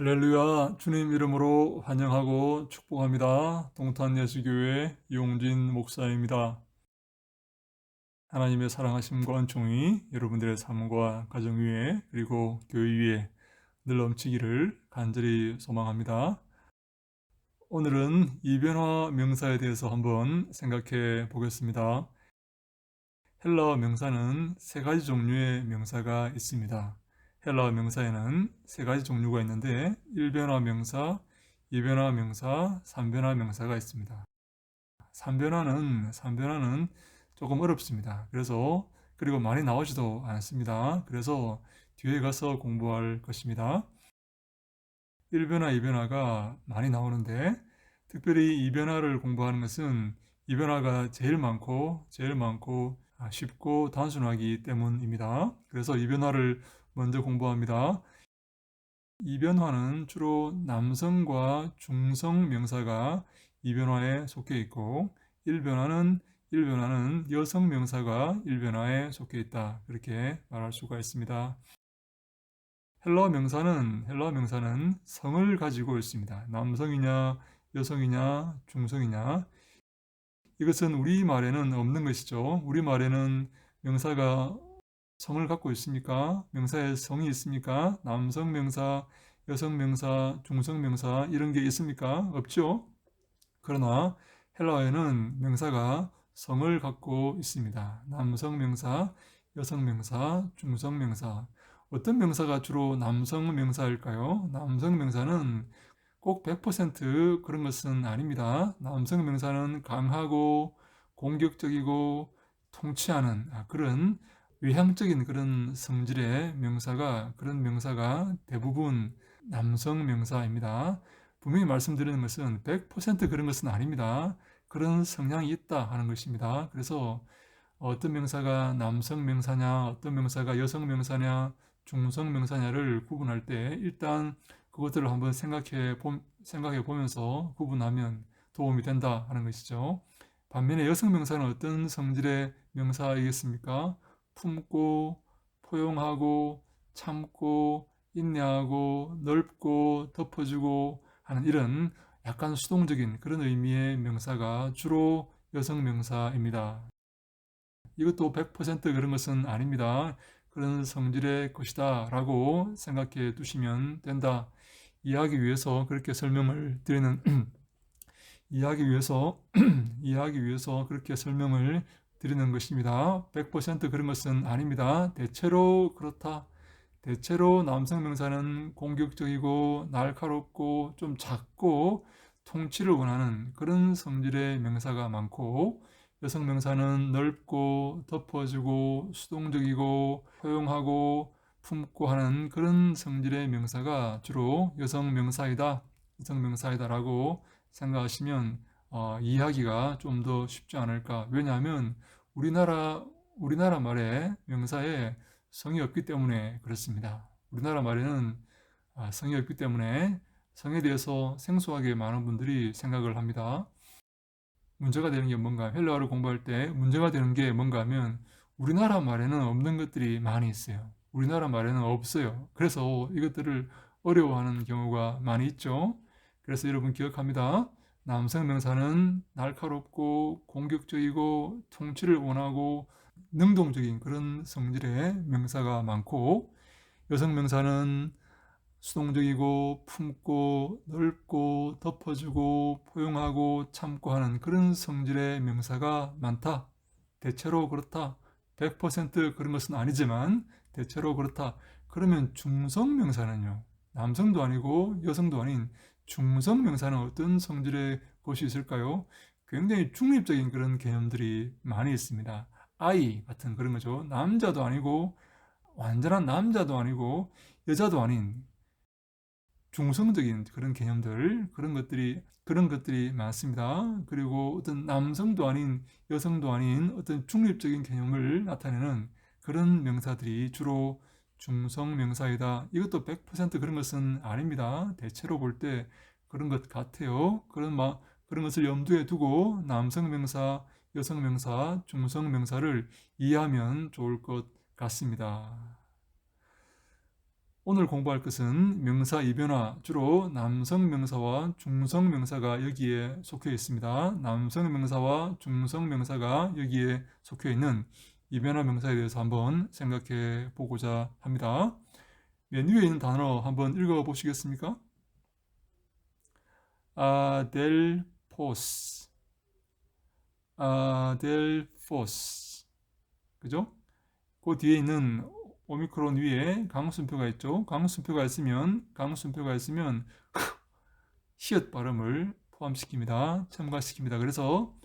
할렐루야, 주님 이름으로 환영하고 축복합니다. 동탄예수교회 이용진 목사입니다. 하나님의 사랑하심과 은총이 여러분들의 삶과 가정 위에 그리고 교회 위에 늘 넘치기를 간절히 소망합니다. 오늘은 이변화 명사에 대해서 한번 생각해 보겠습니다. 헬라어 명사는 세 가지 종류의 명사가 있습니다. 헬라어 명사에는 세 가지 종류가 있는데 1변화 명사, 2변화 명사, 3변화 명사가 있습니다. 3변화는 조금 어렵습니다. 그리고 많이 나오지도 않습니다. 그래서 뒤에 가서 공부할 것입니다. 1변화, 2변화가 많이 나오는데 특별히 2변화를 공부하는 것은 2변화가 제일 많고 쉽고 단순하기 때문입니다. 그래서 2변화를 먼저 공부합니다. 2변화는 주로 남성과 중성 명사가 2변화에 속해 있고 1변화는 여성 명사가 1변화에 속해 있다. 그렇게 말할 수가 있습니다. 헬라어 명사는 성을 가지고 있습니다. 남성이냐, 여성이냐, 중성이냐. 이것은 우리말에는 없는 것이죠. 우리말에는 명사가 성을 갖고 있습니까? 명사에 성이 있습니까? 남성 명사, 여성 명사, 중성 명사 이런 게 있습니까? 없죠. 그러나 헬라어에는 명사가 성을 갖고 있습니다. 남성 명사, 여성 명사, 중성 명사. 어떤 명사가 주로 남성 명사일까요? 남성 명사는 꼭 100% 그런 것은 아닙니다. 남성 명사는 강하고 공격적이고 통치하는 그런 외향적인 그런 성질의 그런 명사가 대부분 남성 명사입니다. 분명히 말씀드리는 것은 100% 그런 것은 아닙니다. 그런 성향이 있다 하는 것입니다. 그래서 어떤 명사가 남성 명사냐, 어떤 명사가 여성 명사냐, 중성 명사냐를 구분할 때 일단 그것들을 한번 생각해 보면서 구분하면 도움이 된다 하는 것이죠. 반면에 여성 명사는 어떤 성질의 명사이겠습니까? 품고, 포용하고, 참고, 인내하고, 넓고, 덮어주고 하는 이런 약간 수동적인 그런 의미의 명사가 주로 여성 명사입니다. 이것도 100% 그런 것은 아닙니다. 그런 성질의 것이다 라고 생각해 두시면 된다. 이해하기 위해서 그렇게 설명을 드리는 이해하기 위해서 그렇게 설명을 드리는 것입니다. 100% 그런 것은 아닙니다. 대체로 그렇다. 대체로 남성 명사는 공격적이고 날카롭고 좀 작고 통치를 원하는 그런 성질의 명사가 많고 여성 명사는 넓고 덮어주고 수동적이고 포용하고 품고 하는 그런 성질의 명사가 주로 여성 명사이다라고 생각하시면 이해하기가 좀 더 쉽지 않을까. 왜냐하면 우리나라 말에 명사에 성이 없기 때문에 그렇습니다. 우리나라 말에는 성이 없기 때문에 성에 대해서 생소하게 많은 분들이 생각을 합니다. 문제가 되는 게 뭔가, 헬라어를 공부할 때 문제가 되는 게 뭔가 하면 우리나라 말에는 없는 것들이 많이 있어요. 우리나라 말에는 없어요. 그래서 이것들을 어려워하는 경우가 많이 있죠. 그래서 여러분 기억합니다. 남성 명사는 날카롭고 공격적이고 통치를 원하고 능동적인 그런 성질의 명사가 많고 여성 명사는 수동적이고 품고 넓고 덮어주고 포용하고 참고 하는 그런 성질의 명사가 많다. 대체로 그렇다. 100% 그런 것은 아니지만 대체로 그렇다. 그러면 중성 명사는요. 남성도 아니고 여성도 아닌 중성 명사는 어떤 성질의 것이 있을까요? 굉장히 중립적인 그런 개념들이 많이 있습니다. 아이 같은 그런 거죠. 남자도 아니고 완전한 남자도 아니고 여자도 아닌 중성적인 그런 개념들, 그런 것들이 많습니다. 그리고 어떤 남성도 아닌 여성도 아닌 어떤 중립적인 개념을 나타내는 그런 명사들이 주로 중성 명사이다. 이것도 100% 그런 것은 아닙니다. 대체로 볼 때 그런 것 같아요. 그런 것을 염두에 두고 남성 명사, 여성 명사, 중성 명사를 이해하면 좋을 것 같습니다. 오늘 공부할 것은 명사 이변화, 주로 남성 명사와 중성 명사가 여기에 속해 있습니다. 남성 명사와 중성 명사가 여기에 속해 있는 이변화 명사에 대해서 한번 생각해 보고자 합니다. 맨 위에 있는 단어 한번 읽어 보시겠습니까? 아델포스, 아델포스, 그죠? 그 뒤에 있는 오미크론 위에 강순표가 있죠. 강순표가 있으면 히읗 발음을 포함시킵니다. 첨가시킵니다. 그래서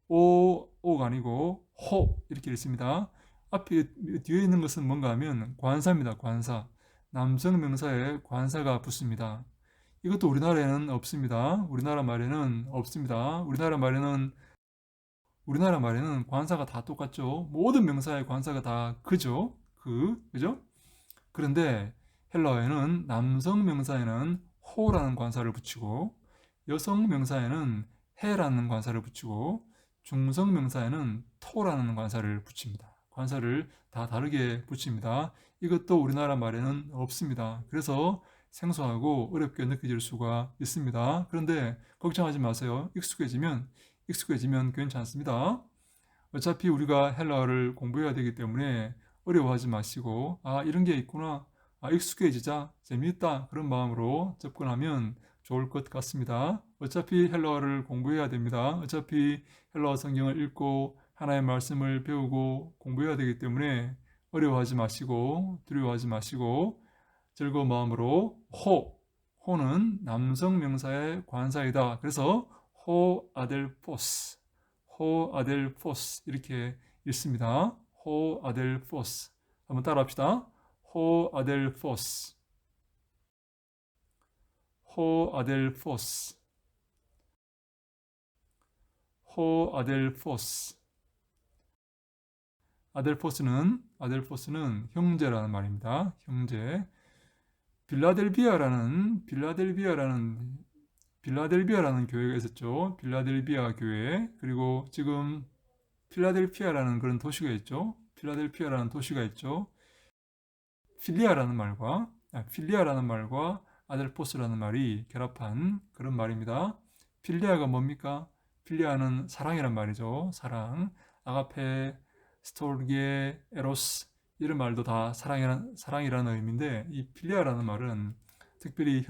오가 아니고 호 이렇게 있습니다. 앞에 뒤에 있는 것은 뭔가 하면 관사입니다. 관사. 남성 명사에 관사가 붙습니다. 이것도 우리나라에는 없습니다. 우리나라 말에는 없습니다. 우리나라 말에는 관사가 다 똑같죠. 모든 명사의 관사가 다 그죠? 그죠? 그런데 헬라어에는 남성 명사에는 호라는 관사를 붙이고 여성 명사에는 해라는 관사를 붙이고 중성 명사에는 토라는 관사를 붙입니다. 관사를 다 다르게 붙입니다. 이것도 우리나라 말에는 없습니다. 그래서 생소하고 어렵게 느껴질 수가 있습니다. 그런데 걱정하지 마세요. 익숙해지면 괜찮습니다. 어차피 우리가 헬라어를 공부해야 되기 때문에 어려워하지 마시고 이런 게 있구나, 익숙해지자, 재미있다, 그런 마음으로 접근하면 좋을 것 같습니다. 어차피 헬라어를 공부해야 됩니다. 어차피 헬라어 성경을 읽고 하나의 말씀을 배우고 공부해야 되기 때문에 어려워하지 마시고 두려워하지 마시고 즐거운 마음으로 호는 남성 명사의 관사이다. 그래서 호 아델포스, 호 아델포스 이렇게 읽습니다. 호 아델포스. 한번 따라합시다. 호 아델포스, 호 아델포스, 호 아델포스. 아델포스는 형제라는 말입니다. 형제. 빌라델비아라는 교회가 있었죠. 빌라델비아 교회. 그리고 지금 필라델피아라는 그런 도시가 있죠. 필라델피아라는 도시가 있죠. 필리아라는 말과 아델포스라는 말이 결합한 그런 말입니다. 필리아가 뭡니까? 필리아는 사랑이란 말이죠. 사랑. 아가페, 스톨게, 에로스 이런 말도 다 사랑이라는 의미인데 이 필리아라는 말은 특별히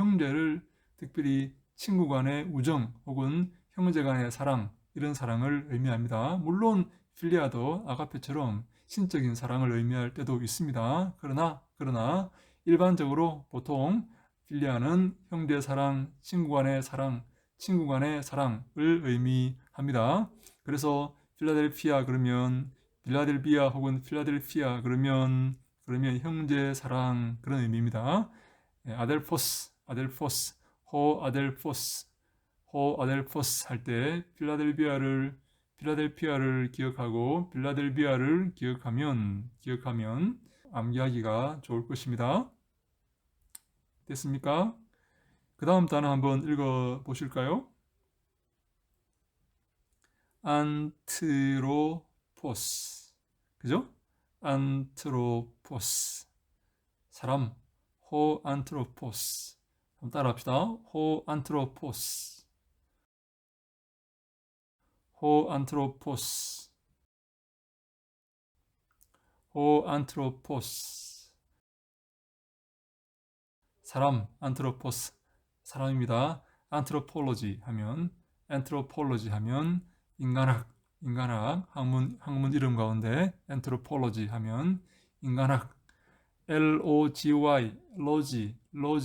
친구 간의 우정 혹은 형제 간의 사랑, 이런 사랑을 의미합니다. 물론 필리아도 아가페처럼 신적인 사랑을 의미할 때도 있습니다. 그러나 일반적으로 보통 필리아는 형제 사랑, 친구 간의 사랑을 의미합니다. 그래서 빌라델비아 혹은 필라델피아 그러면 형제 사랑, 그런 의미입니다. 아델포스, 호 아델포스 할 때 필라델피아를 기억하고 빌라델비아를 기억하면 암기하기가 좋을 것입니다. 됐습니까? 그 다음 단어 한번 읽어 보실까요? 안트로포스. 그죠? 안트로포스. 사람. 호 안트로포스. 한번 따라 합시다. 호 안트로포스. 호 안트로포스. 호 안트로포스. 사람, 안트로포스. 사람입니다. 안트로폴로지 하면 인간학, 학문 이름 가운데 anthropology 하면 인간학. LOGY, 로지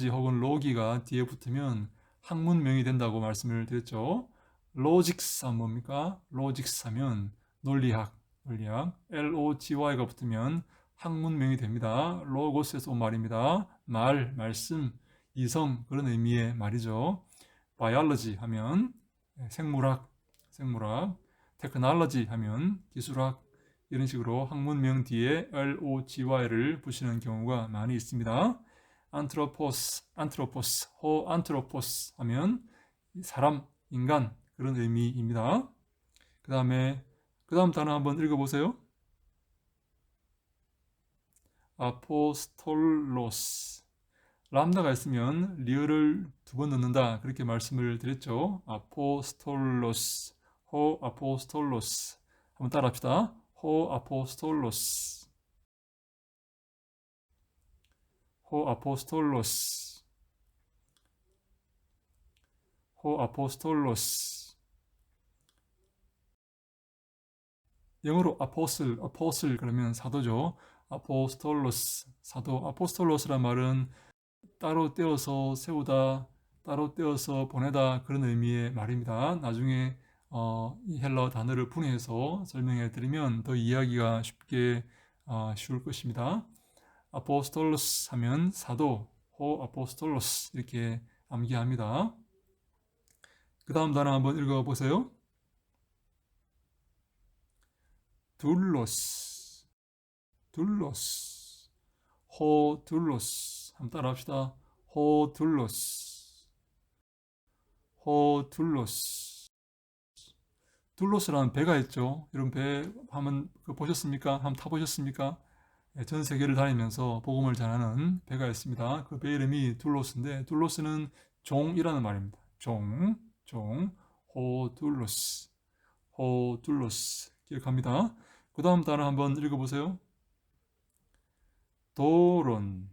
혹은 로기가 뒤에 붙으면 학문명이 된다고 말씀을 드렸죠. 로직스 하면 뭡니까? 로직스 하면 논리학. LOGY가 붙으면 학문명이 됩니다. 로고스에서 온 말입니다. 말씀, 이성, 그런 의미의 말이죠. 바이올로지 하면 생물학. 테크놀로지 하면 기술학. 이런 식으로 학문명 뒤에 LOGY를 붙이는 경우가 많이 있습니다. 안트로포스, 호 안트로포스 하면 사람, 인간, 그런 의미입니다. 그 다음 단어 한번 읽어보세요. 아포스톨로스. 람다가 있으면 리을을 2번 넣는다. 그렇게 말씀을 드렸죠. 아포스톨로스, 호 아포스톨로스. 한번 따라 합시다. 호 아포스톨로스, 호 아포스톨로스, 호 아포스톨로스. 영어로 아포슬 그러면 사도죠. 아포스톨로스, 사도. 아포스톨로스란 말은 따로 떼어서 세우다, 따로 떼어서 보내다, 그런 의미의 말입니다. 나중에 이 헬라어 단어를 분해해서 설명해 드리면 더 이해하기가 쉬울 것입니다. 아포스톨로스 하면 사도, 호 아포스톨로스 이렇게 암기합니다. 그 다음 단어 한번 읽어보세요. 둘로스, 둘로스, 호둘로스. 한번 따라 합시다. 호둘로스, 호둘로스. 둘로스라는 배가 있죠. 이런 배 한번 보셨습니까? 한번 타보셨습니까? 전 세계를 다니면서 복음을 전하는 배가 있습니다. 그 배 이름이 둘로스인데, 둘로스는 종이라는 말입니다. 종, 호둘로스, 호둘로스. 기억합니다. 그 다음 단어 한번 읽어보세요. 도론,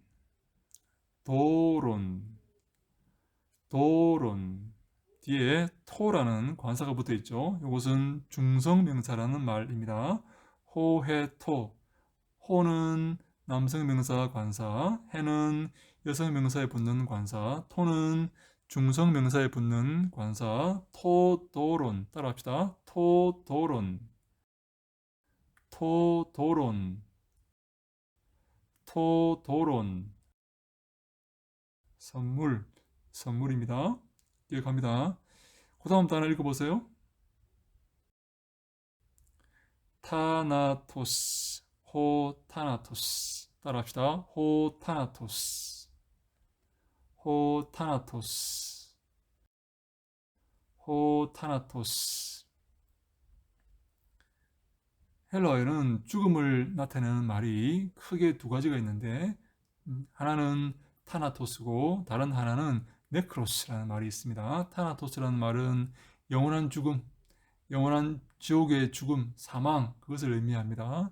도론, 도론. 뒤에 토라는 관사가 붙어 있죠. 이것은 중성명사라는 말입니다. 호해토. 호는 남성명사 관사, 해는 여성명사에 붙는 관사, 토는 중성명사에 붙는 관사. 토도론. 따라합시다. 토도론, 토도론, 토도론. 선물, 선물입니다. 기억합니다. 그 다음 단어 읽어보세요. 타나토스, 호타나토스. 따라합시다. 호타나토스, 호타나토스, 호타나토스. 헬라어에는 죽음을 나타내는 말이 크게 2가지가 있는데, 하나는 타나토스고 다른 하나는 네크로스라는 말이 있습니다. 타나토스라는 말은 영원한 죽음, 영원한 지옥의 죽음, 사망, 그것을 의미합니다.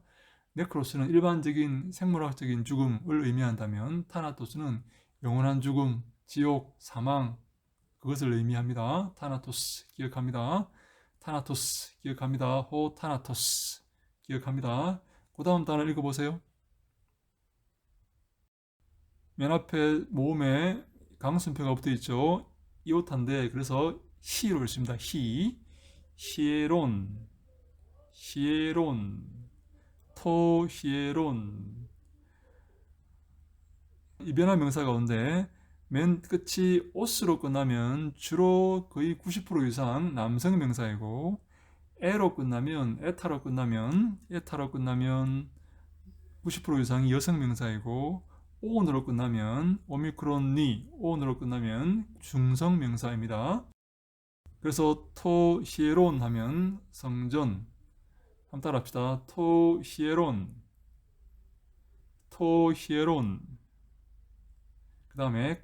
네크로스는 일반적인 생물학적인 죽음을 의미한다면, 타나토스는 영원한 죽음, 지옥, 사망, 그것을 의미합니다. 타나토스 기억합니다. 타나토스 기억합니다. 호타나토스 기억합니다. 그 다음 단어 읽어보세요. 맨 앞에 모음에 강순표가 붙어 있죠. 이오타인데, 그래서 히로 읽습니다. 히에론, 히에론, 토히에론. 이 변화 명사 가운데 맨 끝이 오스로 끝나면 주로 거의 90% 이상 남성 명사이고, 에로 끝나면, 에타로 끝나면 90% 이상이 여성 명사이고, 오온으로 끝나면, 오미크론니, 오온으로 끝나면 중성 명사입니다. 그래서 토히에론 하면 성전. 한번 따라 합시다. 토히에론, 토히에론. 그 다음에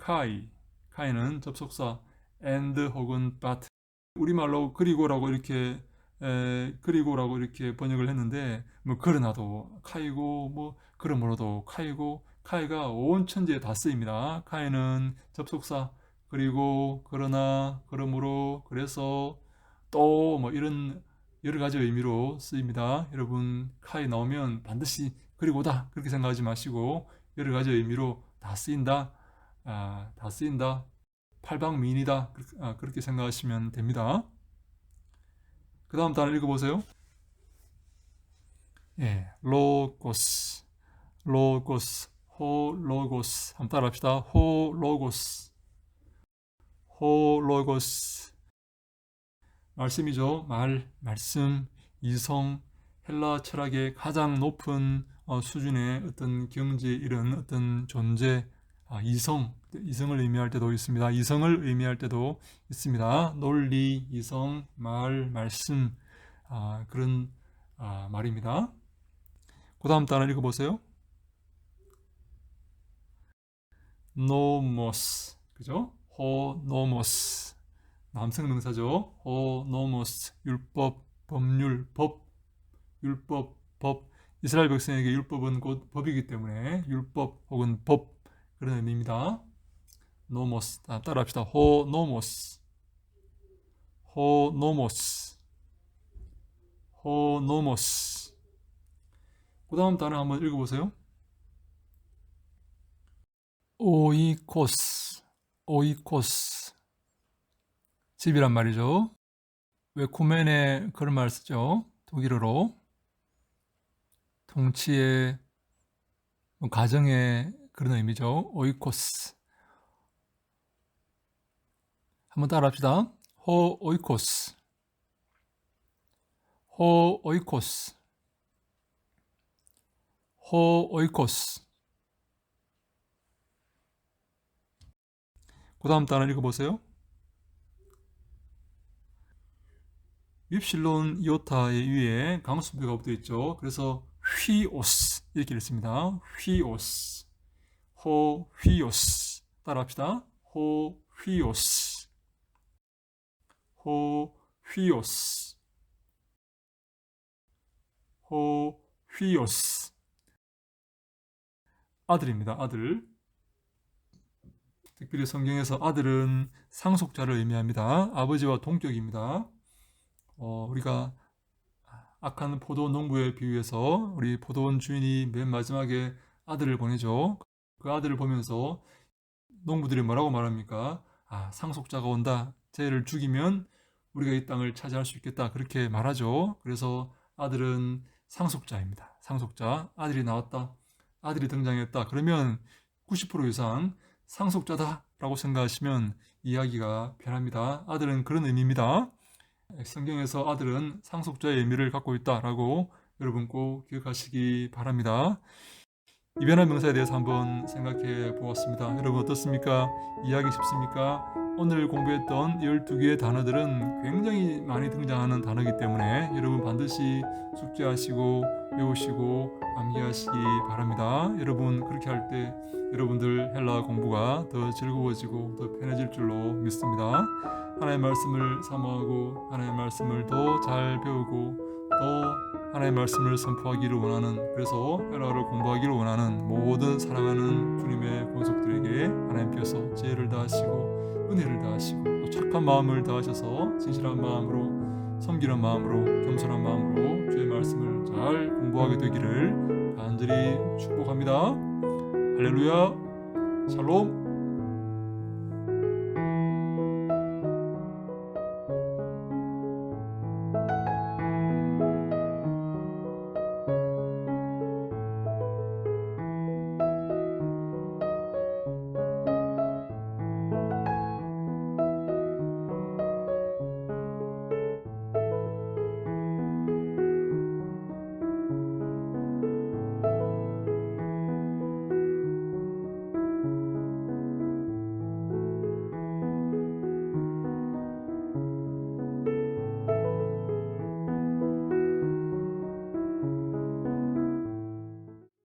카이는 접속사 and 혹은 but. 우리말로 그리고라고 이렇게 번역을 했는데, 뭐 그러나도 카이고, 뭐 그러므로도 카이고, 카이가 온 천지에 다 쓰입니다. 카이는 접속사, 그리고, 그러나, 그러므로, 그래서, 또 뭐 이런 여러 가지 의미로 쓰입니다. 여러분, 카이 나오면 반드시 그리고다 그렇게 생각하지 마시고, 여러 가지 의미로 다 쓰인다, 다 쓰인다, 팔방미인이다, 그렇게 생각하시면 됩니다. 그 다음 단어 읽어보세요. 예, 로고스, 로고스, 호로고스. 한번 따라 합시다. 호로고스, 호로고스. 말씀이죠. 말씀, 이성. 헬라 철학의 가장 높은 수준의 어떤 경지, 이런 어떤 존재, 이성을 의미할 때도 있습니다. 이성을 의미할 때도 있습니다. 논리, 이성, 말씀, 그런 말입니다. 그 다음 단어 읽어보세요. 노모스. 그죠? 호노모스. 남성 명사죠. 호노모스. 율법, 법률, 법, 율법, 법. 이스라엘 백성에게 율법은 곧 법이기 때문에 율법 혹은 법, 그런 의미입니다. 노모스. 따라합시다. 호노모스. 호노모스. 호노모스. 그 다음 단어 한번 읽어보세요. 오이코스. 오이코스. 집이란 말이죠. 웨쿠멘에 그런 말 쓰죠. 독일어로. 통치의, 가정의 그런 의미죠. 오이코스. 한번 따라합시다. 호오이코스. 호오이코스. 호오이코스. 그 다음 단어 읽어보세요. 윕실론 이오타의 위에 강수표가 붙어 있죠. 그래서 휘오스 이렇게 읽습니다. 휘오스. 호휘오스. 따라합시다. 호휘오스. 호휘오스. 호휘오스. 아들입니다. 아들. 특별히 성경에서 아들은 상속자를 의미합니다. 아버지와 동격입니다. 우리가 악한 포도 농부에 비유해서 우리 포도원 주인이 맨 마지막에 아들을 보내죠. 그 아들을 보면서 농부들이 뭐라고 말합니까? 상속자가 온다. 쟤를 죽이면 우리가 이 땅을 차지할 수 있겠다. 그렇게 말하죠. 그래서 아들은 상속자입니다. 상속자. 아들이 나왔다. 아들이 등장했다. 그러면 90% 이상 상속자다 라고 생각하시면 이해하기가 편합니다. 아들은 그런 의미입니다. 성경에서 아들은 상속자의 의미를 갖고 있다라고 여러분 꼭 기억하시기 바랍니다. 이 변한 명사에 대해서 한번 생각해 보았습니다. 여러분 어떻습니까? 이해하기 쉽습니까? 오늘 공부했던 12개의 단어들은 굉장히 많이 등장하는 단어이기 때문에 여러분 반드시 숙지하시고 외우시고 암기하시기 바랍니다. 여러분 그렇게 할 때 여러분들 헬라 공부가 더 즐거워지고 더 편해질 줄로 믿습니다. 하나님의 말씀을 사모하고 하나님의 말씀을 더 잘 배우고 더 하나님의 말씀을 선포하기를 원하는, 그래서 헬라어를 공부하기를 원하는 모든 사랑하는 주님의 권속들에게 하나님께서 지혜를 다하시고 은혜를 다하시고 또 착한 마음을 다하셔서 진실한 마음으로 섬기는 마음으로 겸손한 마음으로 주의 말씀을 잘 공부하게 되기를 간절히 축복합니다. 할렐루야. 샬롬.